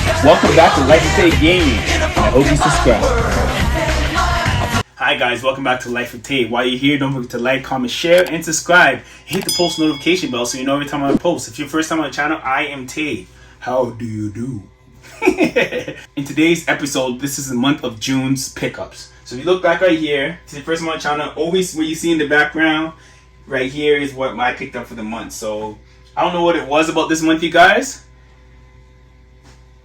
Welcome back to LyfeOfTayGaming, and I hope you subscribe. Hi guys, welcome back to Life of Tay. While you're here, don't forget to like, comment, share, and subscribe. Hit the post notification bell so you know every time I post. If you're first time on the channel, I am Tay. How do you do? In today's episode, this is the month of June's pickups. So if you look back right here, to the first time on the channel, always what you see in the background, right here is what I picked up for the month. So I don't know what it was about this month, you guys.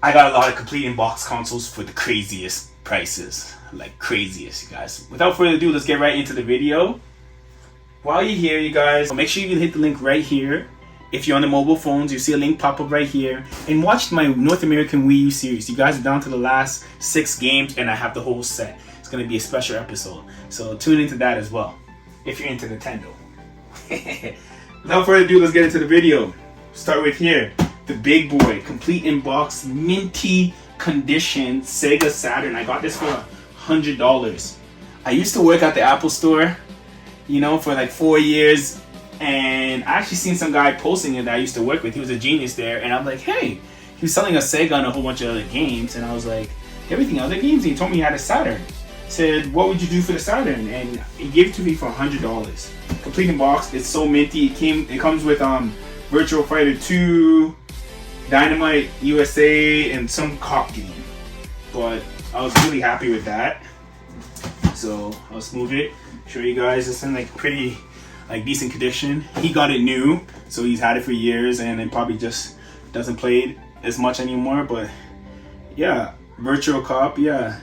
I got a lot of complete in-box consoles for the craziest prices. Like craziest, you guys. Without further ado, let's get right into the video. While you're here, you guys, make sure you hit the link right here. If you're on the mobile phones, you see a link pop up right here. And watch my North American Wii U series. You guys are down to the last 6 games and I have the whole set. It's going to be a special episode. So tune into that as well, if you're into Nintendo. Without further ado, let's get into the video. Start with here. The big boy, complete in-box, minty condition Sega Saturn. I got this for $100. I used to work at the Apple store, you know, for like 4 years, and I actually seen some guy posting it that I used to work with. He was a genius there, and I'm like, hey, he was selling a Sega and a whole bunch of other games, and I was like, everything other games? And he told me he had a Saturn. Said, what would you do for the Saturn? And he gave it to me for $100. Complete in box. It's so minty. It comes with Virtual Fighter 2, Dynamite USA, and some cop game. But I was really happy with that. So I'll smooth it, show you guys. It's in like pretty decent condition. He got it new, so he's had it for years, and it probably just doesn't play it as much anymore. But yeah, virtual cop, yeah.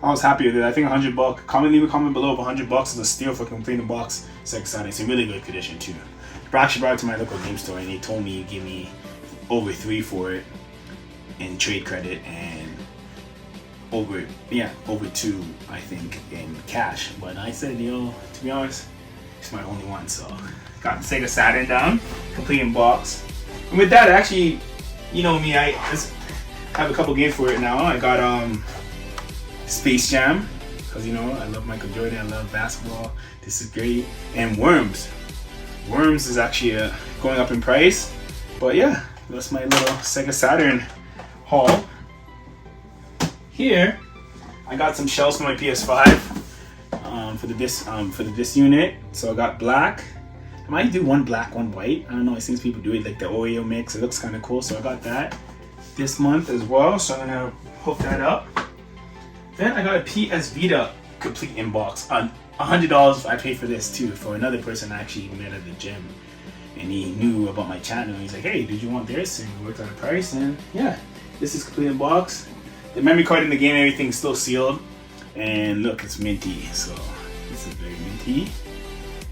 I was happy with it. I think $100. Leave a comment below if $100 is a steal for completing the box. It's exciting. It's in really good condition too. I actually brought it to my local game store, and they told me give me over $3 for it in trade credit, and over $2 I think in cash. But I said, yo, to be honest, it's my only one. So got the Sega Saturn down, complete in box. And with that, actually, you know me, I just have a couple games for it now. I got Space Jam, because you know I love Michael Jordan, I love basketball. This is great. And Worms is actually going up in price. But yeah, that's my little Sega Saturn haul. Here I got some shells for my PS5 for the disc unit. So I got black. I might do one black, one white. I don't know, it seems people do it like the Oreo mix. It looks kind of cool. So I got that this month as well. So I'm gonna hook that up. Then I got a PS Vita complete in box. $100 I paid for this too, for another person I actually met at the gym, and he knew about my channel. He's like, hey, did you want this? And we worked out a price, and yeah, this is complete in box. The memory card in the game, everything's still sealed, and look, it's minty. So this is very minty,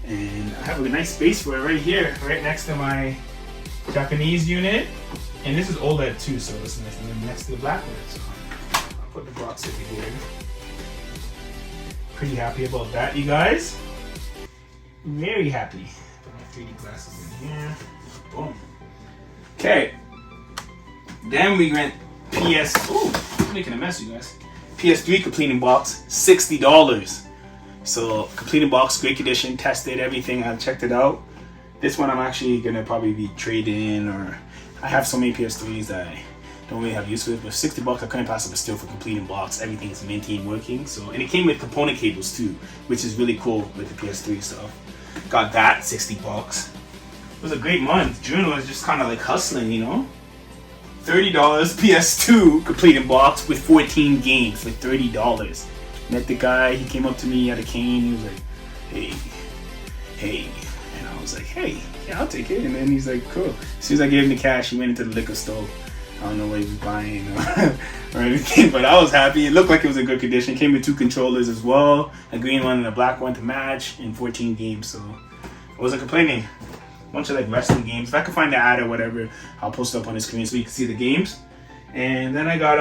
and I have a nice space for it right here, right next to my Japanese unit, and this is OLED too, so it's next to the black one. So I'll put the box over here. Pretty happy about that, you guys. Very happy. Put my 3D glasses in here. Boom. Okay. Then we went Ooh, I'm making a mess, you guys. PS3 complete in box, $60. So complete in box, great condition. Tested everything. I checked it out. This one I'm actually gonna probably be trading, or I have so many PS3s that I don't really have use for it. But $60, I couldn't pass up a steal for complete in box. Everything's minty and working. So, and it came with component cables too, which is really cool with the PS3 stuff. Got that, $60. It was a great month. June was just kind of like hustling, you know. $30 PS2 complete in box with 14 games for $30. Met the guy. He came up to me, he had a cane. He was like, hey, and I was like, hey, yeah, I'll take it. And then he's like, cool. As soon as I gave him the cash, he went into the liquor store. I don't know what he was buying or anything, but I was happy. It looked like it was in good condition. Came with 2 controllers as well, a green one and a black one to match, in 14 games. So I wasn't complaining. A bunch of like wrestling games. If I can find the ad or whatever, I'll post it up on the screen so you can see the games. And then I got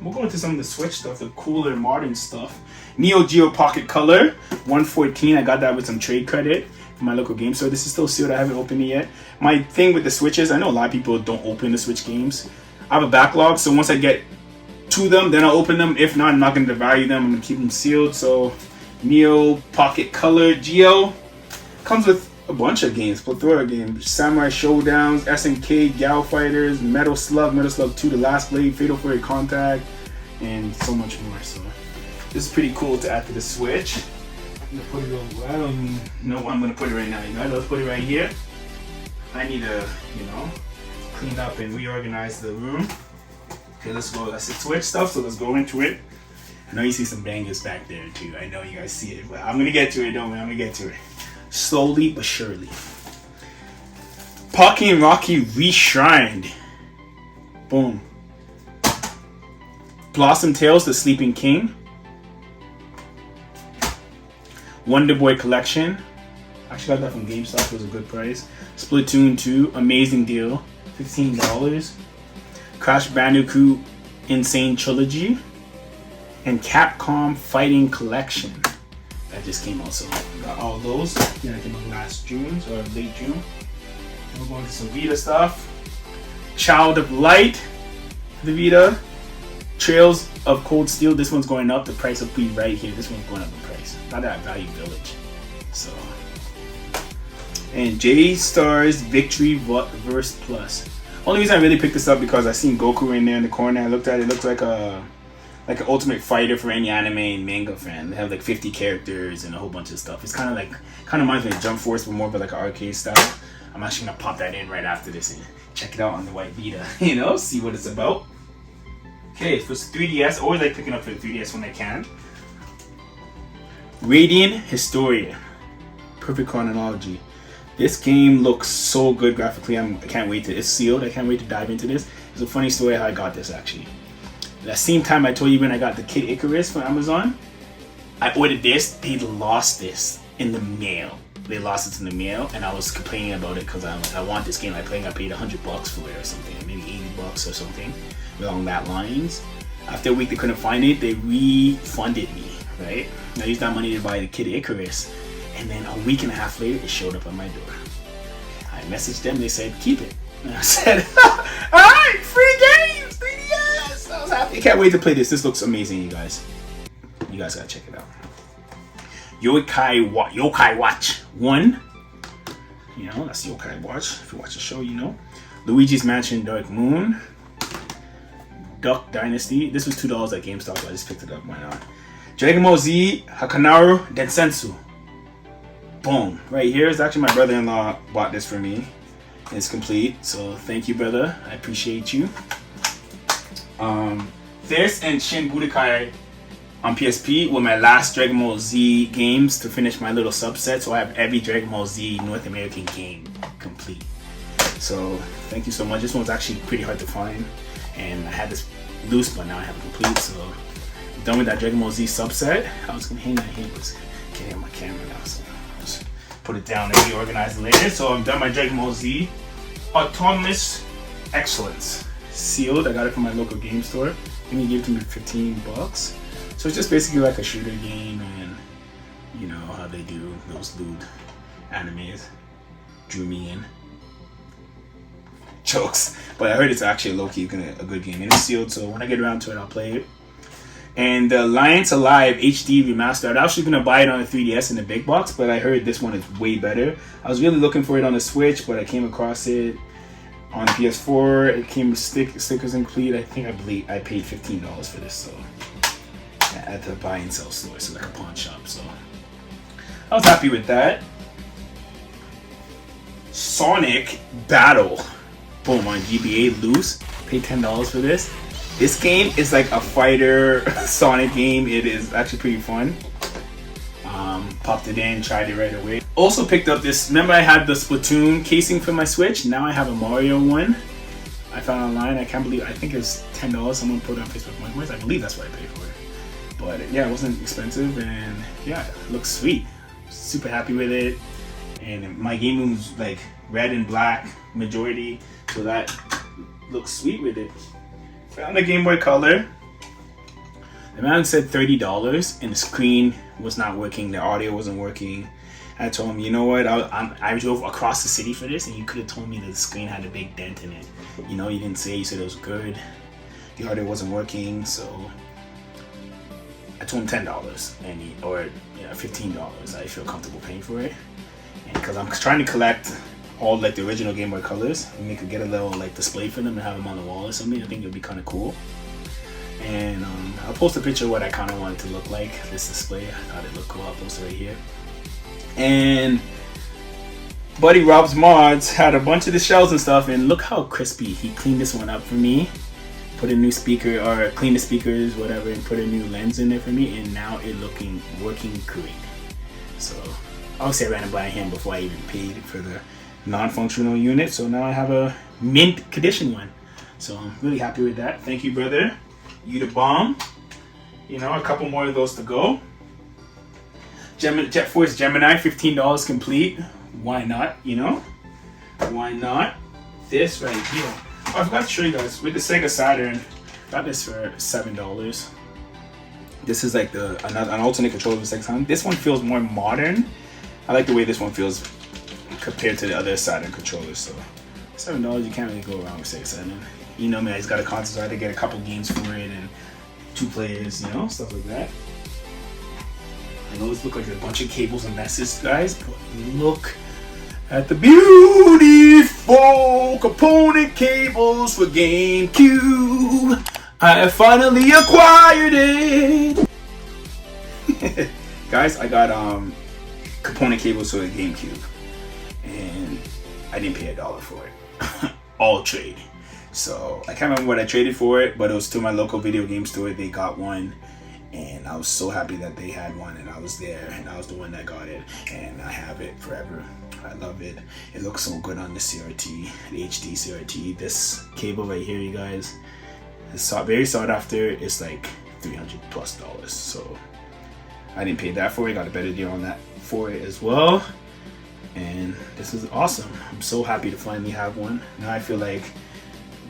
we'll go into some of the Switch stuff, the cooler modern stuff. Neo Geo Pocket Color 114. I got that with some trade credit from my local game store. This is still sealed. I haven't opened it yet. My thing with the Switches, I know a lot of people don't open the Switch games. I have a backlog, so once I get to them, then I'll open them. If not, I'm not going to devalue them. I'm going to keep them sealed. So Neo Pocket Color Geo comes with a bunch of games, plethora of games. Samurai Showdowns, SNK, Gal Fighters, Metal Slug 2, The Last Blade, Fatal Fury Contact, and so much more. So this is pretty cool to add to the Switch. I'm gonna put it on, I don't know where I'm gonna put it right now, you guys. Let's put it right here. I need to, you know, clean up and reorganize the room. Okay, let's go. That's the Switch stuff, so let's go into it. I know you see some bangers back there too. I know you guys see it, but I'm gonna get to it, don't worry, I'm gonna get to it. Slowly but surely. Pocky and Rocky Reshrined. Boom. Blossom Tales, The Sleeping King. Wonder Boy Collection. Actually got that from GameStop, it was a good price. Splatoon 2, amazing deal, $15. Crash Bandicoot Insane Trilogy. And Capcom Fighting Collection. That just came out, so got all those. Yeah, that came out last June, or late June. We're going to some Vita stuff. Child of Light, the Vita. Trails of Cold Steel. This one's going up. The price will be right here. This one's going up in price. Not that Value Village. So, and J-Stars Victory Verse Plus. Only reason I really picked this up because I seen Goku in there in the corner. I looked at it. It looked like an Ultimate Fighter for any anime and manga fan. They have like 50 characters and a whole bunch of stuff. It's kind of reminds me of Jump Force, but more of like an arcade style. I'm actually gonna pop that in right after this and check it out on the white Vita. You know, see what it's about. Okay, for 3DS, always like picking up for the 3DS when I can. Radiant Historia, perfect chronology. This game looks so good graphically. I can't wait to. It's sealed. I can't wait to dive into this. It's a funny story how I got this actually. That same time I told you when I got the Kid Icarus from Amazon, I ordered this. They lost this in the mail. They lost it in the mail, and I was complaining about it because I'm like, I want this game. I paid $100 for it or something, maybe $80 or something along that lines. After a week they couldn't find it. They refunded me, right? I used that money to buy the Kid Icarus, and then a week and a half later it showed up at my door. I messaged them. They said keep it, and I said, all right, free games, 3DS. I was happy. I can't wait to play this. This looks amazing, you guys. You guys gotta check it out. Yokai Watch 1. You know, that's Yokai Watch. If you watch the show, you know. Luigi's Mansion Dark Moon. Duck Dynasty. This was $2 at GameStop, so I just picked it up. Why not? Dragon Ball Z Hakanaru Densetsu. Boom. Right here is actually my brother-in-law bought this for me. It's complete, so thank you, brother. I appreciate you. This and Shin Budokai on PSP were my last Dragon Ball Z games to finish my little subset, so I have every Dragon Ball Z North American game complete. So thank you so much. This one's actually pretty hard to find, and I had this loose, but now I have it complete. So I'm done with that Dragon Ball Z subset. I was gonna hang that here, but can't get my camera now, so I'll just put it down and reorganize it later. So I'm done my Dragon Ball Z Autonomous Excellence. Sealed. I got it from my local game store. I think he gave it to me for $15. So it's just basically like a shooter game, and you know how they do those lewd animes. Drew me in. Jokes. But I heard it's actually low-key a good game. And it's sealed, so when I get around to it, I'll play it. And Alliance Alive HD Remastered. I was actually going to buy it on the 3DS in the big box, but I heard this one is way better. I was really looking for it on the Switch, but I came across it on PS4. It came with stickers included. I believe I paid $15 for this, so at the buy and sell store, so like a pawn shop. So I was happy with that. Sonic Battle. Boom, on GBA loose. Paid $10 for this. This game is like a fighter Sonic game. It is actually pretty fun. Popped it in, tried it right away. Also picked up this. Remember I had the Splatoon casing for my Switch? Now I have a Mario one. I found online. I can't believe. I think it's $10. Someone put it on Facebook Marketplace. I believe that's what I paid for it. But yeah, it wasn't expensive, and yeah, it looks sweet. Super happy with it. And my game room's like red and black majority, so that looks sweet with it. Found the Game Boy Color. The man said $30, and the screen was not working. The audio wasn't working. I told him, you know what? I drove across the city for this, and you could have told me that the screen had a big dent in it. You know, you didn't say. You said it was good. The audio wasn't working, so I told him $10 or $15. I feel comfortable paying for it. because I'm trying to collect all like the original Game Boy Colors and get a little like display for them and have them on the wall or something. I think it'd be kind of cool. And I'll post a picture of what I kind of want it to look like, this display. I thought it looked cool. I'll post it right here. And Buddy Rob's Mods had a bunch of the shells and stuff, and look how crispy. He cleaned this one up for me, put a new speaker, or clean the speakers, whatever, and put a new lens in there for me, and now it working great. So obviously I ran it by him before I even paid for the non-functional unit, so now I have a mint condition one. So I'm really happy with that. Thank you, brother. You the bomb. You know, a couple more of those to go. Jet Force Gemini, $15 complete. Why not? You know, why not? This right here. Oh, I forgot to show you guys with the Sega Saturn. Got this for $7. This is like an alternate controller for Sega Saturn. This one feels more modern. I like the way this one feels compared to the other Saturn controllers. So $7, you can't really go wrong with Sega Saturn. You know me, I just got a console, so I had to get a couple games for it and 2 players, you know, stuff like that. I know this look like a bunch of cables and messes, guys, but look at the beautiful component cables for GameCube. I have finally acquired it. Guys, I got component cables for the GameCube, and I didn't pay $1 for it. All trade. So I can't remember what I traded for it, but it was to my local video game store. They got one, and I was so happy that they had one, and I was there, and I was the one that got it, and I have it forever. I love it. It looks so good on the CRT, the HD CRT. This cable right here, you guys, is very sought after. It's like $300+. So I didn't pay that for it. Got a better deal on that for it as well. And this is awesome. I'm so happy to finally have one. Now I feel like,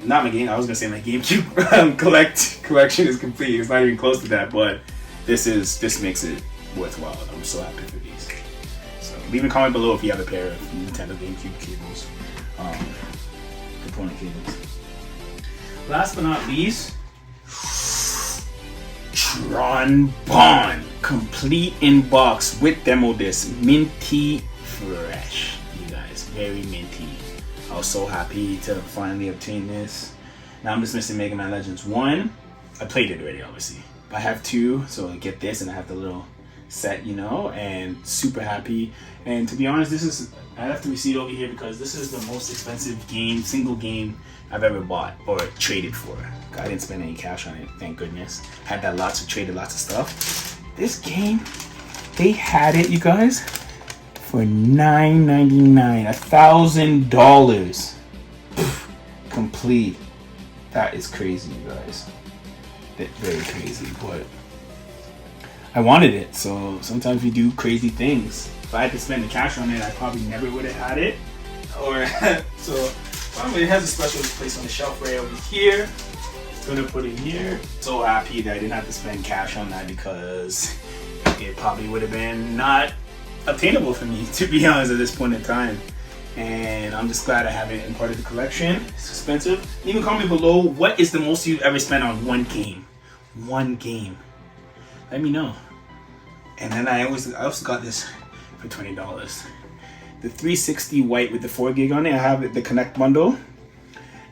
not my game, I was gonna say my GameCube collection is complete. It's not even close to that, but this makes it worthwhile. I'm so happy for these. So leave a comment below if you have a pair of Nintendo GameCube cables, component cables. Last but not least, Tron Bond, complete in box with demo disc, minty fresh, you guys, very minty. I was so happy to finally obtain this. Now I'm just missing Mega Man Legends 1. I played it already, obviously. But I have 2, so I get this and I have the little set, you know, and super happy. And to be honest, I have the receipt over here because this is the most expensive single game I've ever bought or traded for. I didn't spend any cash on it, thank goodness. Had that traded lots of stuff. This game, they had it, you guys, for $9.99, $1,000 complete. That is crazy, you guys. Very crazy, but I wanted it, so sometimes we do crazy things. If I had to spend the cash on it, I probably never would have had it. Or so it has a special place on the shelf right over here. Gonna put it here. So happy that I didn't have to spend cash on that because it probably would have been not obtainable for me, to be honest, at this point in time. And I'm just glad I have it in part of the collection. It's expensive. Leave a comment below, what is the most you've ever spent on one game? One game. Let me know. And then I also got this for $20. The 360 white with the 4 gig on it. I have the Connect bundle.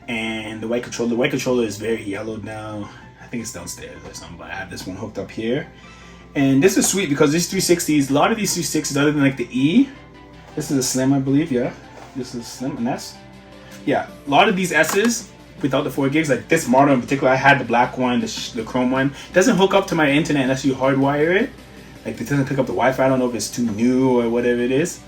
And the white controller. The white controller is very yellowed now. I think it's downstairs or something, but I have this one hooked up here. And this is sweet because these 360s, a lot of these 360s, other than like the E, this is a Slim, I believe, yeah. This is Slim, an S. Yeah, a lot of these S's, without the 4 gigs, like this model in particular, I had the black one, the chrome one. It doesn't hook up to my internet unless you hardwire it. Like it doesn't pick up the Wi-Fi. I don't know if it's too new or whatever it is.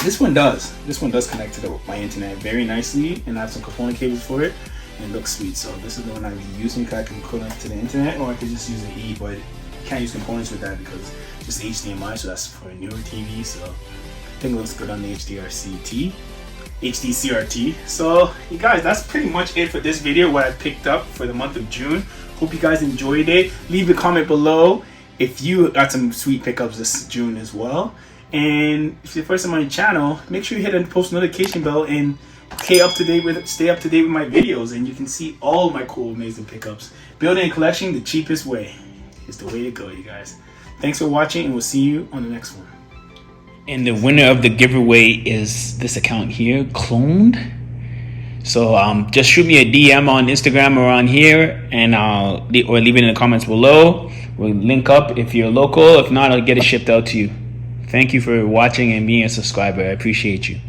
This one does. This one does connect to my internet very nicely, and I have some component cables for it, and it looks sweet. So this is the one I'll be using because I can connect to the internet, or I could just use the E, but can't use components with that because it's just HDMI, so that's for a newer TV. So I think it looks good on the HD CRT. So you guys, that's pretty much it for this video, what I picked up for the month of June. Hope you guys enjoyed it. Leave a comment below if you got some sweet pickups this June as well. And if you're the first time on my channel, make sure you hit the post notification bell and stay up to date with my videos, and you can see all my cool, amazing pickups. Building a collection the cheapest way is the way to go, you guys. Thanks for watching, and we'll see you on the next one. And the winner of the giveaway is this account here, cloned. So just shoot me a DM on Instagram or on here, and or leave it in the comments below. We'll link up if you're local. If not, I'll get it shipped out to you. Thank you for watching and being a subscriber. I appreciate you.